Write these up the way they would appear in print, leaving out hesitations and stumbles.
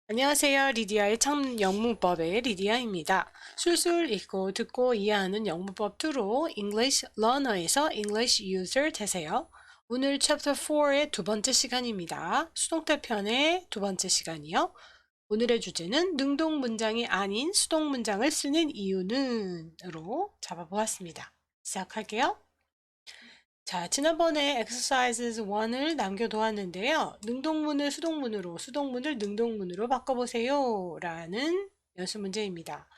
안녕하세요. 리디아의 참 영문법의 리디아입니다. 술술 읽고 듣고 이해하는 영문법 2로 English Learner에서 English User 되세요. 오늘 Chapter 4의 두 번째 시간입니다. 수동태 편의 두 번째 시간이요. 오늘의 주제는 능동 문장이 아닌 수동 문장을 쓰는 이유는으로 잡아보았습니다. 시작할게요. 자, 지난번에 exercises 1을 남겨두었는데요. 능동문을 수동문으로, 수동문을 능동문으로 바꿔보세요. 라는 연습 문제입니다.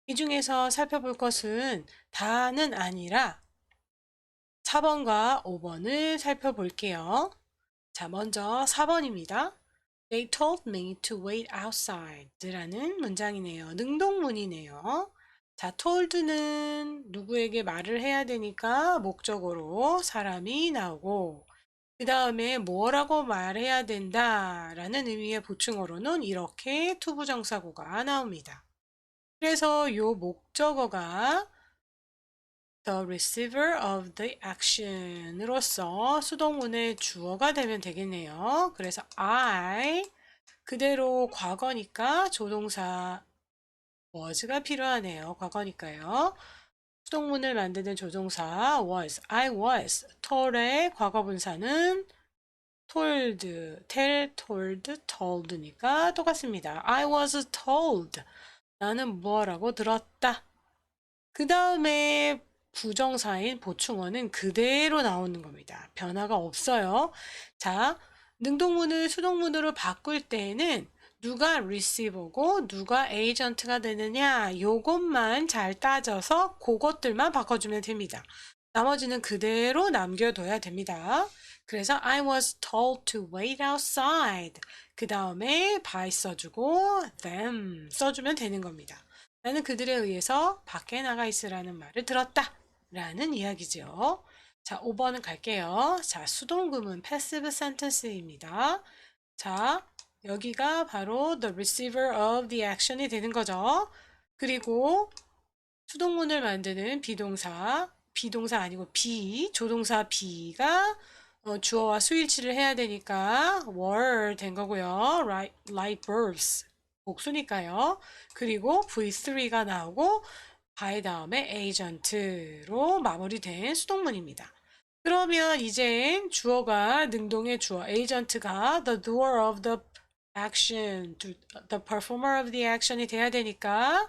이 중에서 살펴볼 것은 다는 아니라 4번과 5번을 살펴볼게요. 자, 먼저 4번입니다. They told me to wait outside 라는 문장이네요. 능동문이네요. 자, told는 누구에게 말을 해야 되니까 목적어로 사람이 나오고 그 다음에 뭐라고 말해야 된다 라는 의미의 보충어로는 이렇게 투부정사구가 나옵니다. 그래서 요 목적어가 the receiver of the action으로서 수동문의 주어가 되면 되겠네요. 그래서 I 그대로 과거니까 조동사 was가 필요하네요. 과거니까요. 수동문을 만드는 조동사 was, I was, told의 과거분사는 told, tell, told, told니까 똑같습니다. I was told. 나는 뭐라고 들었다. 그 다음에 부정사인 보충어는 그대로 나오는 겁니다. 변화가 없어요. 자, 능동문을 수동문으로 바꿀 때에는 누가 receiver고 누가 agent가 되느냐 요것만 잘 따져서 그것들만 바꿔주면 됩니다. 나머지는 그대로 남겨둬야 됩니다. 그래서 I was told to wait outside. 그 다음에 by 써주고 them 써주면 되는 겁니다. 나는 그들에 의해서 밖에 나가 있으라는 말을 들었다. 라는 이야기죠. 자, 5번은 갈게요. 자, 수동구문 passive sentence입니다. 자, 여기가 바로 the receiver of the action이 되는 거죠. 그리고 수동문을 만드는 비동사 아니고 조동사 be가 주어와 수일치를 해야 되니까 were 된 거고요. like verbs 복수니까요. 그리고 V3가 나오고 by 다음에 agent로 마무리된 수동문입니다. 그러면 이제 주어가 능동의 주어, agent가 the doer of the action, the performer of the action이 돼야 되니까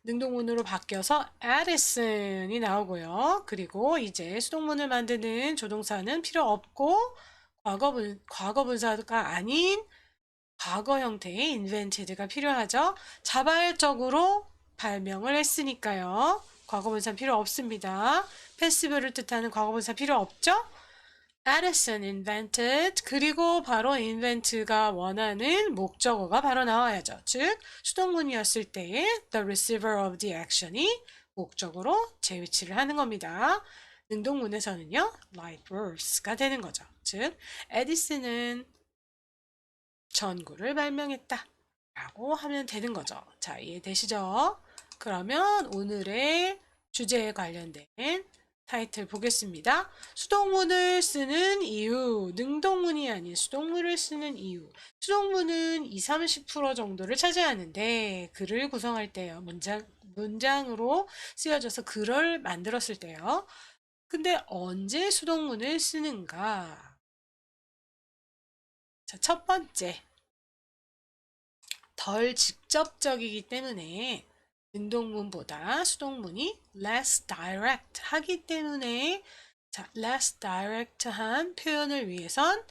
능동문으로 바뀌어서 Addison이 나오고요. 그리고 이제 수동문을 만드는 조동사는 필요 없고 과거분사가 아닌 과거 형태의 invented가 필요하죠. 자발적으로 발명을 했으니까요. 과거분사 필요 없습니다. 패시브를 뜻하는 과거분사 필요 없죠? Edison invented 그리고 바로 invent가 원하는 목적어가 바로 나와야죠. 즉 수동문이었을 때의 the receiver of the action이 목적어로 재위치를 하는 겁니다. 능동문에서는요. like verbs가 되는 거죠. 즉 에디슨은 전구를 발명했다 라고 하면 되는 거죠. 자, 이해되시죠? 그러면 오늘의 주제에 관련된 타이틀 보겠습니다. 수동문을 쓰는 이유, 능동문이 아닌 수동문을 쓰는 이유. 수동문은 20, 30% 정도를 차지하는데 글을 구성할 때요. 문장으로 쓰여져서 글을 만들었을 때요. 근데 언제 수동문을 쓰는가? 자, 첫 번째. 덜 직접적이기 때문에 능동문보다 수동문이 less direct 하기 때문에 자, less direct한 표현을 위해선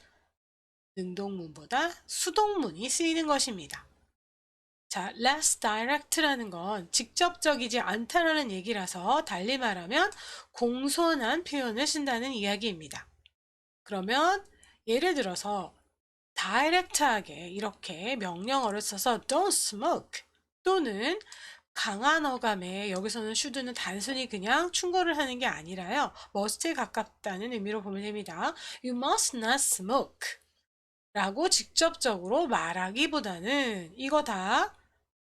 능동문보다 수동문이 쓰이는 것입니다. 자, less direct라는 건 직접적이지 않다라는 얘기라서 달리 말하면 공손한 표현을 쓴다는 이야기입니다. 그러면 예를 들어서 다이렉트하게 이렇게 명령어를 써서 don't smoke 또는 강한 어감에 여기서는 should는 단순히 그냥 충고를 하는 게 아니라요. must에 가깝다는 의미로 보면 됩니다. You must not smoke 라고 직접적으로 말하기보다는 이거 다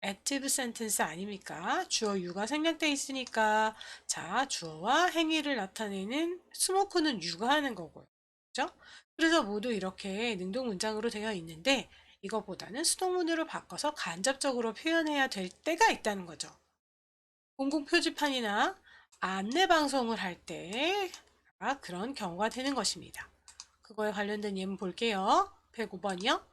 active sentence 아닙니까? 주어 you가 생략돼 있으니까 자 주어와 행위를 나타내는 smoke는 you가 하는 거고요. 그죠? 그래서 모두 이렇게 능동 문장으로 되어 있는데 이것보다는 수동문으로 바꿔서 간접적으로 표현해야 될 때가 있다는 거죠. 공공표지판이나 안내방송을 할 때 그런 경우가 되는 것입니다. 그거에 관련된 예문 볼게요. 105번이요.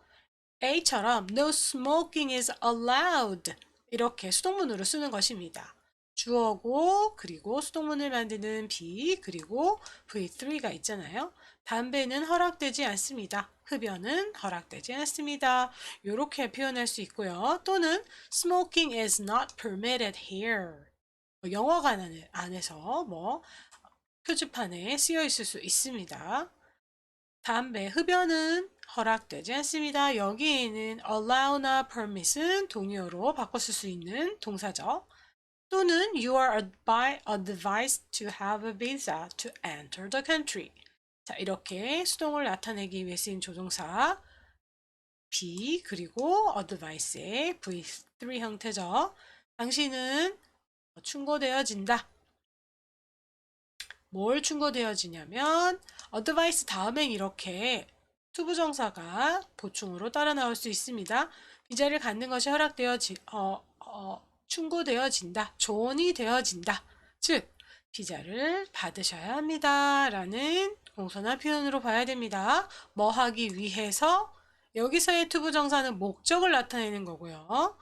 A처럼 No smoking is allowed 이렇게 수동문으로 쓰는 것입니다. 주어고 그리고 수동문을 만드는 be 그리고 V3가 있잖아요. 담배는 허락되지 않습니다. 흡연은 허락되지 않습니다. 이렇게 표현할 수 있고요. 또는 Smoking is not permitted here. 영화관 안에서 표지판에 쓰여 있을 수 있습니다. 담배, 흡연은 허락되지 않습니다. 여기에는 allow나 permit은 동의어로 바꿔 쓸 수 있는 동사죠. 또는 you are advised to have a visa to enter the country. 자, 이렇게 수동을 나타내기 위해 쓰인 조동사 be 그리고 advice의 V3 형태죠. 당신은 충고되어진다. 뭘 충고되어지냐면 advice 다음엔 이렇게 투부정사가 보충으로 따라 나올 수 있습니다. 비자를 갖는 것이 충고되어진다. 조언이 되어진다. 즉 비자를 받으셔야 합니다. 라는 공손한 표현으로 봐야 됩니다. 뭐 하기 위해서 여기서의 투부정사는 목적을 나타내는 거고요.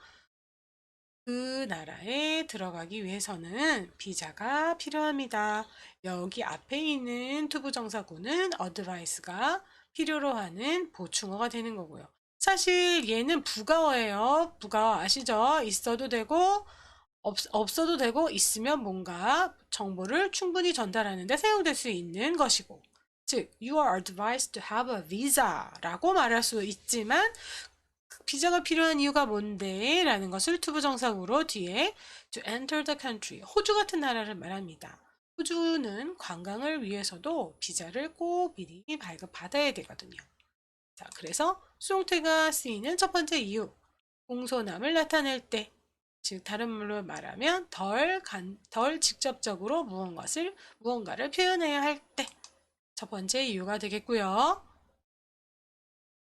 그 나라에 들어가기 위해서는 비자가 필요합니다. 여기 앞에 있는 투부정사구는 advice가 필요로 하는 보충어가 되는 거고요. 사실 얘는 부가어예요. 부가어 아시죠? 있어도 되고 없어도 되고 있으면 뭔가 정보를 충분히 전달하는 데 사용될 수 있는 것이고 즉 you are advised to have a visa 라고 말할 수 있지만 비자가 필요한 이유가 뭔데? 라는 것을 투부정사구로 뒤에 to enter the country, 호주 같은 나라를 말합니다. 호주는 관광을 위해서도 비자를 꼭 미리 발급받아야 되거든요. 자, 그래서 수동태가 쓰이는 첫 번째 이유, 공손함을 나타낼 때, 즉 다른 말로 말하면 덜 직접적으로 무언가를 표현해야 할 때, 첫 번째 이유가 되겠고요.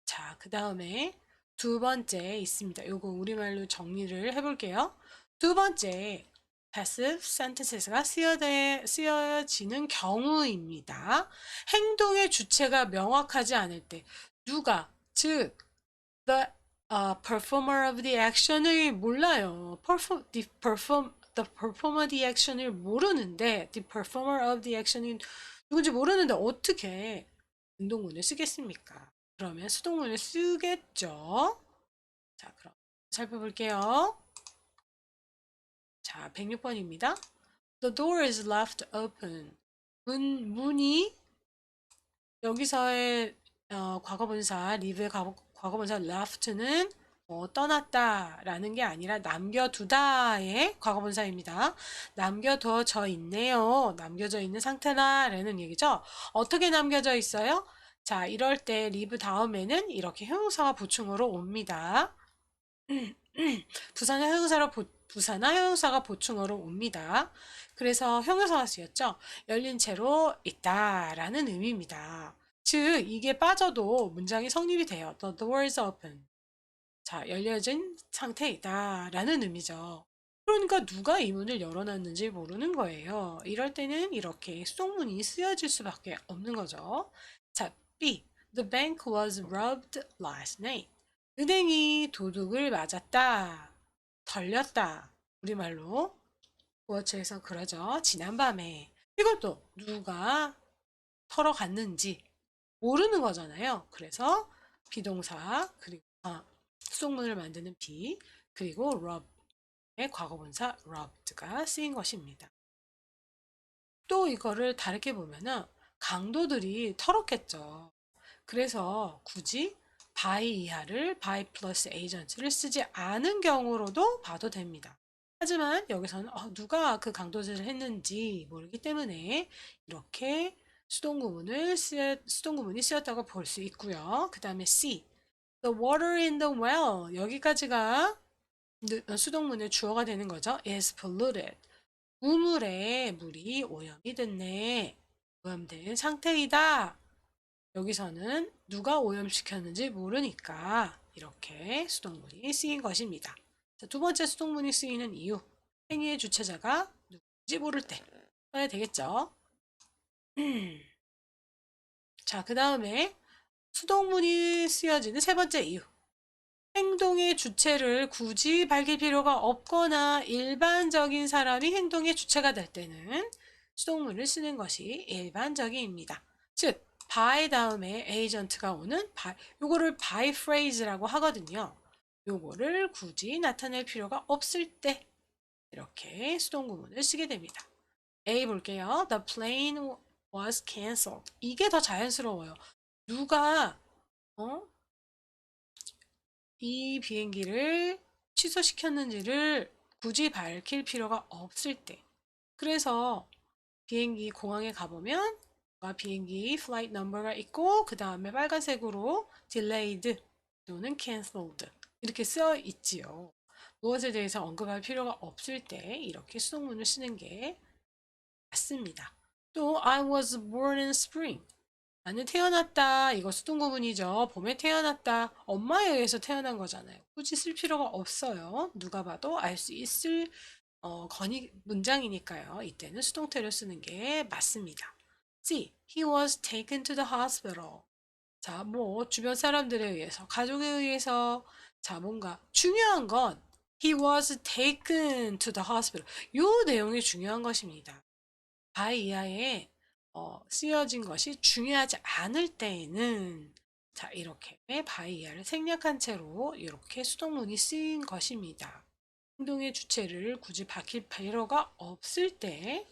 자, 그 다음에 두 번째 있습니다. 요거 우리말로 정리를 해볼게요. 두 번째, passive sentences가 쓰여지는 경우입니다. 행동의 주체가 명확하지 않을 때, 누가, 즉, the performer of the action을 몰라요. the performer of the action을 모르는데, the performer of the action이 누군지 모르는데 어떻게 운동문을 쓰겠습니까? 그러면 수동문을 쓰겠죠. 자, 그럼 살펴볼게요. 자, 106번입니다. The door is left open. 문이 여기서의 과거분사, leave의 과거분사 left는 떠났다 라는 게 아니라 남겨두다의 과거분사입니다. 남겨두어져 있네요. 남겨져 있는 상태다 라는 얘기죠. 어떻게 남겨져 있어요? 자, 이럴 때 leave 다음에는 이렇게 형용사가 보충으로 옵니다. 부사나 형용사가 보충어로 옵니다. 그래서 형용사가 쓰였죠. 열린 채로 있다라는 의미입니다. 즉 이게 빠져도 문장이 성립이 돼요. The door is open. 자, 열려진 상태이다 라는 의미죠. 그러니까 누가 이 문을 열어놨는지 모르는 거예요. 이럴 때는 이렇게 수동문이 쓰여질 수밖에 없는 거죠. 자, B. The bank was robbed last night. 은행이 도둑을 맞았다. 털렸다. 우리말로 구어체에서 그러죠. 지난밤에. 이것도 누가 털어갔는지 모르는 거잖아요. 그래서 비동사 그리고 수동문을 만드는 be 그리고 rob의 과거분사 robbed가 쓰인 것입니다. 또 이거를 다르게 보면은 강도들이 털었겠죠. 그래서 굳이 by 이하를 by 플러스 agent를 쓰지 않은 경우로도 봐도 됩니다. 하지만 여기서는 누가 그 강도질을 했는지 모르기 때문에 이렇게 수동구문이 쓰였다고 볼 수 있고요. 그 다음에 C. The water in the well. 여기까지가 수동문의 주어가 되는 거죠. is polluted. 우물에 물이 오염이 됐네. 오염된 상태이다. 여기서는 누가 오염시켰는지 모르니까 이렇게 수동문이 쓰인 것입니다. 자, 두 번째 수동문이 쓰이는 이유. 행위의 주체자가 누군지 모를 때 써야 되겠죠. 자, 그 다음에 수동문이 쓰여지는 세 번째 이유. 행동의 주체를 굳이 밝힐 필요가 없거나 일반적인 사람이 행동의 주체가 될 때는 수동문을 쓰는 것이 일반적입니다. 즉, by 다음에 에이전트가 오는 요거를 by phrase라고 하거든요. 요거를 굳이 나타낼 필요가 없을 때 이렇게 수동구문을 쓰게 됩니다. A 볼게요. The plane was cancelled. 이게 더 자연스러워요. 누가 이 비행기를 취소시켰는지를 굳이 밝힐 필요가 없을 때. 그래서 비행기 공항에 가보면 비행기 flight number가 있고 그 다음에 빨간색으로 delayed 또는 cancelled 이렇게 쓰여 있지요. 무엇에 대해서 언급할 필요가 없을 때 이렇게 수동문을 쓰는 게 맞습니다. 또 I was born in spring. 나는 태어났다. 이거 수동구문이죠. 봄에 태어났다. 엄마에 의해서 태어난 거잖아요. 굳이 쓸 필요가 없어요. 누가 봐도 알 수 있을 건의 문장이니까요. 이때는 수동태를 쓰는 게 맞습니다. C. He was taken to the hospital. 자, 뭐 주변 사람들에 의해서, 가족에 의해서, 자, 뭔가 중요한 건 He was taken to the hospital. 요 내용이 중요한 것입니다. by 이하에 쓰여진 것이 중요하지 않을 때에는 자, 이렇게 by 이하를 생략한 채로 이렇게 수동문이 쓰인 것입니다. 행동의 주체를 굳이 밝힐 필요가 없을 때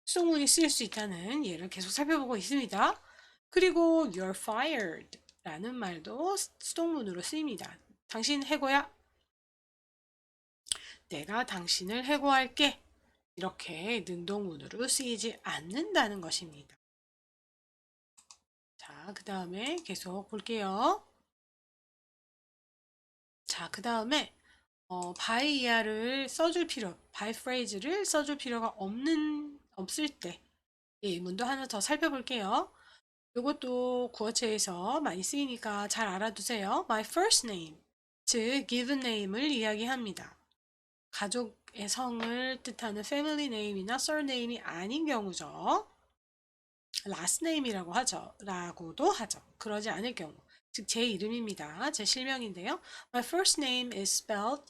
수동문이 쓰일 수 있다는 예를 계속 살펴보고 있습니다. 그리고 you're fired 라는 말도 수동문으로 쓰입니다. 당신 해고야. 내가 당신을 해고할게. 이렇게 능동문으로 쓰이지 않는다는 것입니다. 자, 그 다음에 계속 볼게요. 자, 그 다음에 by 이하를 써줄 필요, by phrase를 써줄 필요가 없을 때 이 문도 하나 더 살펴볼게요. 이것도 구어체에서 많이 쓰이니까 잘 알아두세요. My first name, 즉 given name을 이야기합니다. 가족의 성을 뜻하는 family name이나 surname이 아닌 경우죠. last name이라고 하죠. 라고도 하죠. 그러지 않을 경우. 즉, 제 이름입니다. 제 실명인데요. My first name is spelled.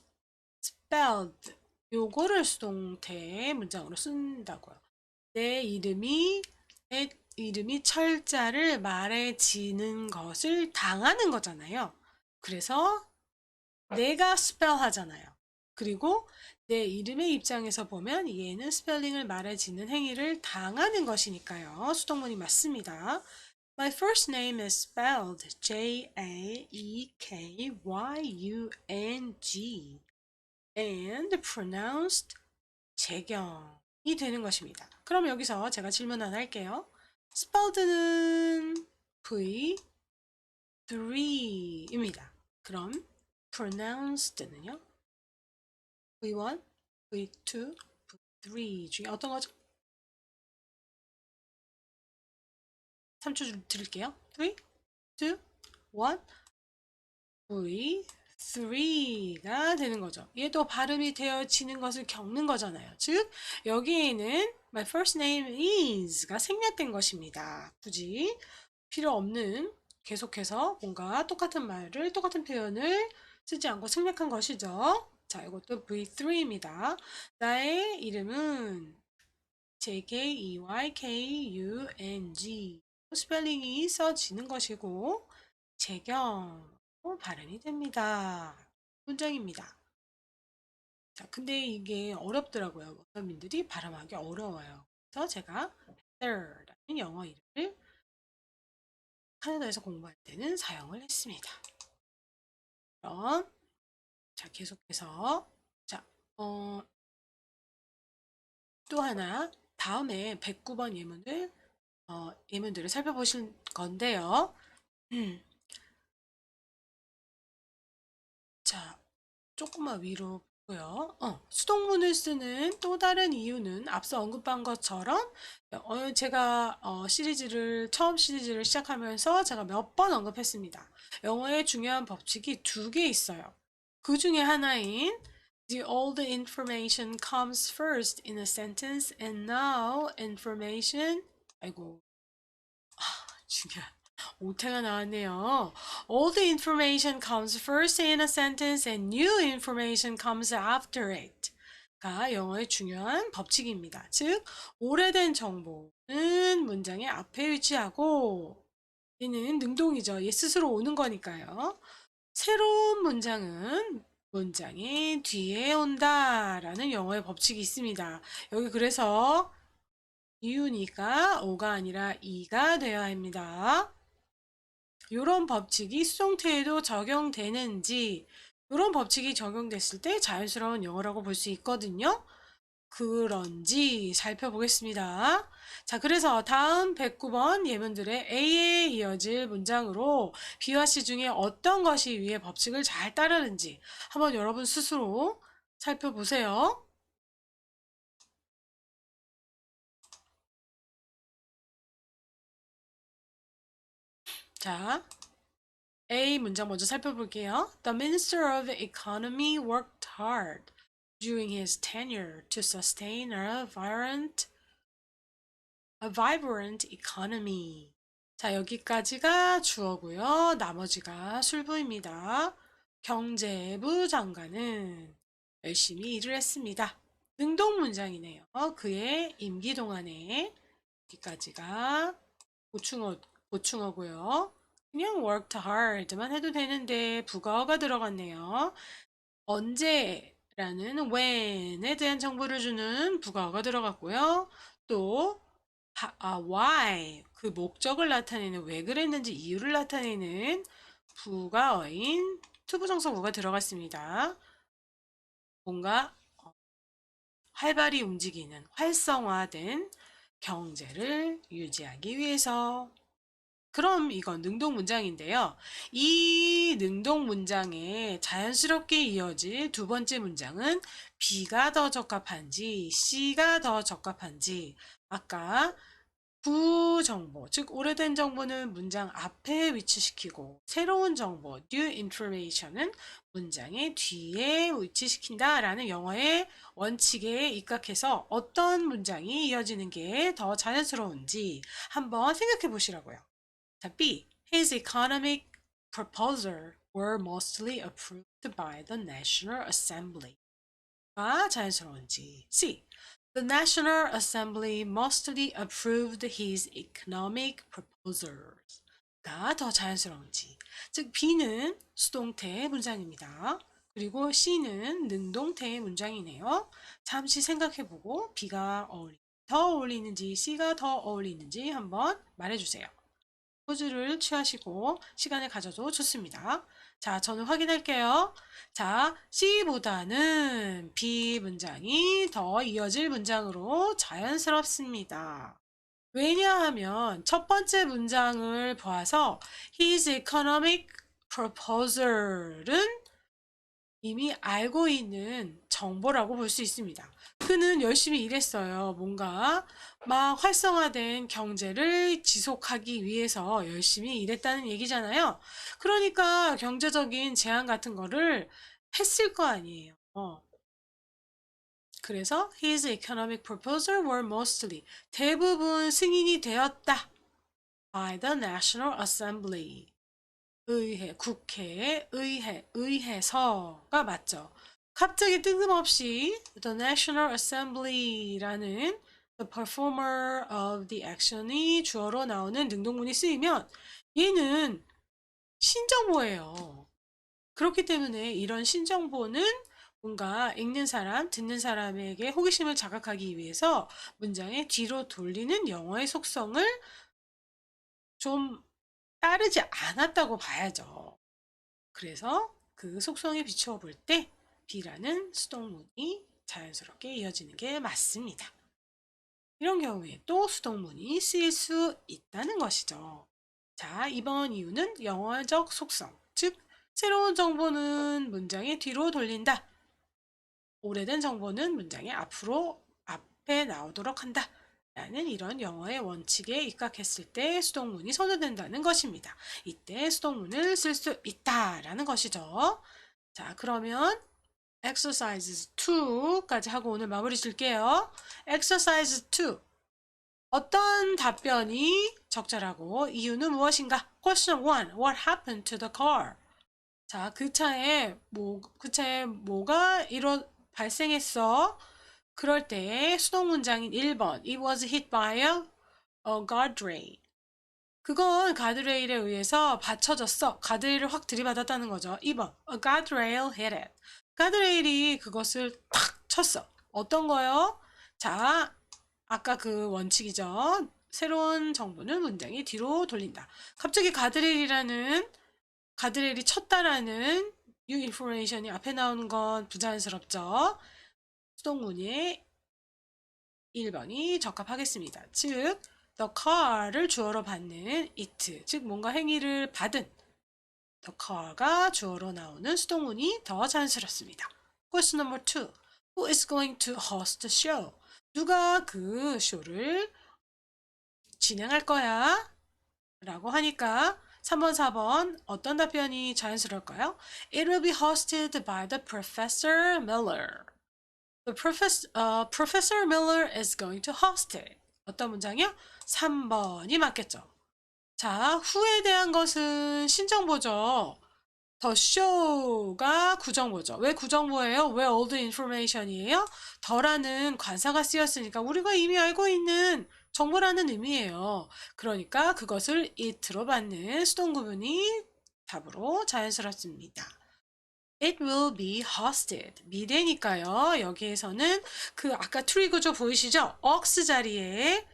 요거를 수동태 문장으로 쓴다고요. 내 이름이 철자를 말해지는 것을 당하는 거잖아요. 그래서 내가 스펠 하잖아요. 그리고 내 이름의 입장에서 보면 얘는 스펠링을 말해지는 행위를 당하는 것이니까요. 수동문이 맞습니다. My first name is spelled Jaekyung and pronounced 재경이 되는 것입니다. 그럼 여기서 제가 질문 하나 할게요. spelled는 V3입니다. 그럼 pronounced는요? V1, V2, V3 중에 어떤 거죠? 3초 드릴게요. 3, 2, 1, V3가 되는 거죠. 얘도 발음이 되어지는 것을 겪는 거잖아요. 즉, 여기에는 my first name is가 생략된 것입니다. 굳이 필요 없는 계속해서 뭔가 똑같은 말을, 똑같은 표현을 쓰지 않고 생략한 것이죠. 자, 이것도 V3입니다. 나의 이름은 Jkeykung 스펠링이 써지는 것이고 재경 발음이 됩니다. 문장입니다. 자, 근데 이게 어렵더라고요. 어떤 분들이 발음하기 어려워요. 그래서 제가 Heather라는 영어 이름을 카나다에서 공부할 때는 사용을 했습니다. 그럼 자, 계속해서 자, 또 하나 다음에 109번 예문들을 살펴보실 건데요. 자, 조금만 위로 고요. 수동문을 쓰는 또 다른 이유는 앞서 언급한 것처럼 제가 처음 시리즈를 시작하면서 제가 몇 번 언급했습니다. 영어의 중요한 법칙이 두 개 있어요. 그 중에 하나인 all the information comes first in a sentence and now information 아이고 중요한 오태가 나왔네요. All the information comes first in a sentence and new information comes after it. 가 영어의 중요한 법칙입니다. 즉, 오래된 정보는 문장의 앞에 위치하고 얘는 능동이죠. 얘 스스로 오는 거니까요. 새로운 문장은 문장의 뒤에 온다라는 영어의 법칙이 있습니다. 여기 그래서 이유니까 오가 아니라 이가 되어야 합니다. 이런 법칙이 수동태에도 적용되는지 이런 법칙이 적용됐을 때 자연스러운 영어라고 볼 수 있거든요. 그런지 살펴보겠습니다. 자, 그래서 다음 109번 예문들의 A에 이어질 문장으로 B와 C 중에 어떤 것이 위의 법칙을 잘 따르는지 한번 여러분 스스로 살펴보세요. 자, A 문장 먼저 살펴볼게요. The Minister of Economy worked hard during his tenure to sustain a vibrant economy. 자, 여기까지가 주어고요. 나머지가 술부입니다. 경제부 장관은 열심히 일을 했습니다. 능동 문장이네요. 그의 임기 동안에 여기까지가 보충어고요. 그냥 worked hard만 해도 되는데 부가어가 들어갔네요. 언제라는 when에 대한 정보를 주는 부가어가 들어갔고요. 또 why 그 목적을 나타내는 왜 그랬는지 이유를 나타내는 부가어인 투부정사구가 들어갔습니다. 뭔가 활발히 움직이는 활성화된 경제를 유지하기 위해서 그럼 이건 능동 문장인데요. 이 능동 문장에 자연스럽게 이어질 두 번째 문장은 B가 더 적합한지 C가 더 적합한지 아까 구정보, 즉 오래된 정보는 문장 앞에 위치시키고 새로운 정보, new information은 문장의 뒤에 위치시킨다라는 영어의 원칙에 입각해서 어떤 문장이 이어지는 게 더 자연스러운지 한번 생각해 보시라고요. 자, B. His economic proposals were mostly approved by the National Assembly. 가 자연스러운지. C. The National Assembly mostly approved his economic proposals. 가 더 자연스러운지. 즉, B는 수동태 문장입니다. 그리고 C는 능동태 문장이네요. 잠시 생각해보고 B가 더 어울리는지 C가 더 어울리는지 한번 말해주세요. 포즈를 취하시고 시간을 가져도 좋습니다. 자, 저는 확인할게요. 자, C보다는 B 문장이 더 이어질 문장으로 자연스럽습니다. 왜냐하면 첫 번째 문장을 보아서 His economic proposal은 이미 알고 있는 정보라고 볼 수 있습니다. 그는 열심히 일했어요. 뭔가 막 활성화된 경제를 지속하기 위해서 열심히 일했다는 얘기잖아요. 그러니까 경제적인 제안 같은 거를 했을 거 아니에요. 그래서 his economic proposals were mostly 대부분 승인이 되었다. by the National Assembly. 의회서가 맞죠. 갑자기 뜬금없이 The National Assembly라는 The performer of the action이 주어로 나오는 능동문이 쓰이면 얘는 신정보예요. 그렇기 때문에 이런 신정보는 뭔가 읽는 사람, 듣는 사람에게 호기심을 자극하기 위해서 문장의 뒤로 돌리는 영어의 속성을 좀 따르지 않았다고 봐야죠. 그래서 그 속성에 비추어 볼 때 B라는 수동문이 자연스럽게 이어지는 게 맞습니다. 이런 경우에 또 수동문이 쓰일 수 있다는 것이죠. 자, 이번 이유는 영어적 속성, 즉 새로운 정보는 문장의 뒤로 돌린다. 오래된 정보는 문장의 앞에 나오도록 한다. 라는 이런 영어의 원칙에 입각했을 때 수동문이 선호된다는 것입니다. 이때 수동문을 쓸 수 있다라는 것이죠. 자, 그러면 exercises 2까지 하고 오늘 마무리 줄게요. exercise 2. 어떤 답변이 적절하고 이유는 무엇인가? Question 1. What happened to the car? 자, 그 차에 뭐가 발생했어? 그럴 때 수동 문장인 1번. It was hit by a guardrail. 그건 가드레일에 의해서 받쳐졌어. 가드레일을 확 들이받았다는 거죠. 2번. A guardrail hit it. 가드레일이 그것을 탁 쳤어. 어떤 거요? 자, 아까 그 원칙이죠. 새로운 정보는 문장이 뒤로 돌린다. 갑자기 가드레일이 쳤다라는 new information이 앞에 나오는 건 부자연스럽죠. 수동문의 1번이 적합하겠습니다. 즉, the car를 주어로 받는 it, 즉 뭔가 행위를 받은 the car가 주어로 나오는 수동문이 더 자연스럽습니다. Question number 2. Who is going to host the show? 누가 그 쇼를 진행할 거야? 라고 하니까 3번, 4번 어떤 답변이 자연스러울까요? It will be hosted by the Professor Miller. Professor Miller is going to host it. 어떤 문장이요? 3번이 맞겠죠. 자, who에 대한 것은 신정보죠. The show가 구정보죠. 왜 구정보예요? 왜 old information이에요? 더라는 관사가 쓰였으니까 우리가 이미 알고 있는 정보라는 의미예요. 그러니까 그것을 it로 받는 수동구문이 답으로 자연스럽습니다. It will be hosted. 미래니까요. 여기에서는 그 아까 트리 구조 보이시죠? x 자리에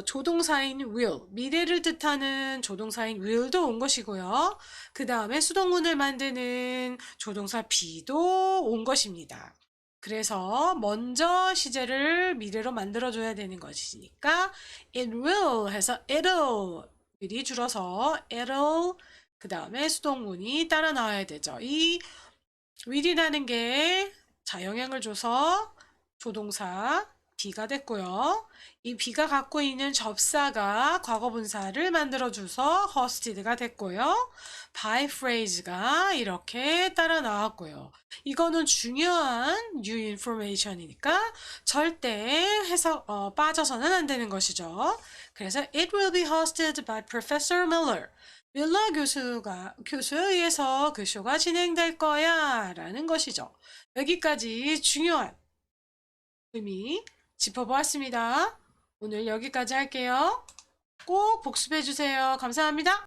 조동사인 will, 미래를 뜻하는 조동사인 will도 온 것이고요. 그 다음에 수동문을 만드는 조동사 be도 온 것입니다. 그래서 먼저 시제를 미래로 만들어줘야 되는 것이니까 it will 해서 it'll 미리 줄어서 it'll 그 다음에 수동문이 따라 나와야 되죠. 이 will이라는 게 영향을 줘서 조동사 be가 됐고요. 이 be가 갖고 있는 접사가 과거분사를 만들어줘서 hosted가 됐고요. by phrase가 이렇게 따라 나왔고요. 이거는 중요한 new information이니까 절대 빠져서는 안 되는 것이죠. 그래서 it will be hosted by Professor Miller. 밀러 교수에 의해서 그 쇼가 진행될 거야 라는 것이죠. 여기까지 중요한 의미 짚어보았습니다. 오늘 여기까지 할게요. 꼭 복습해 주세요. 감사합니다.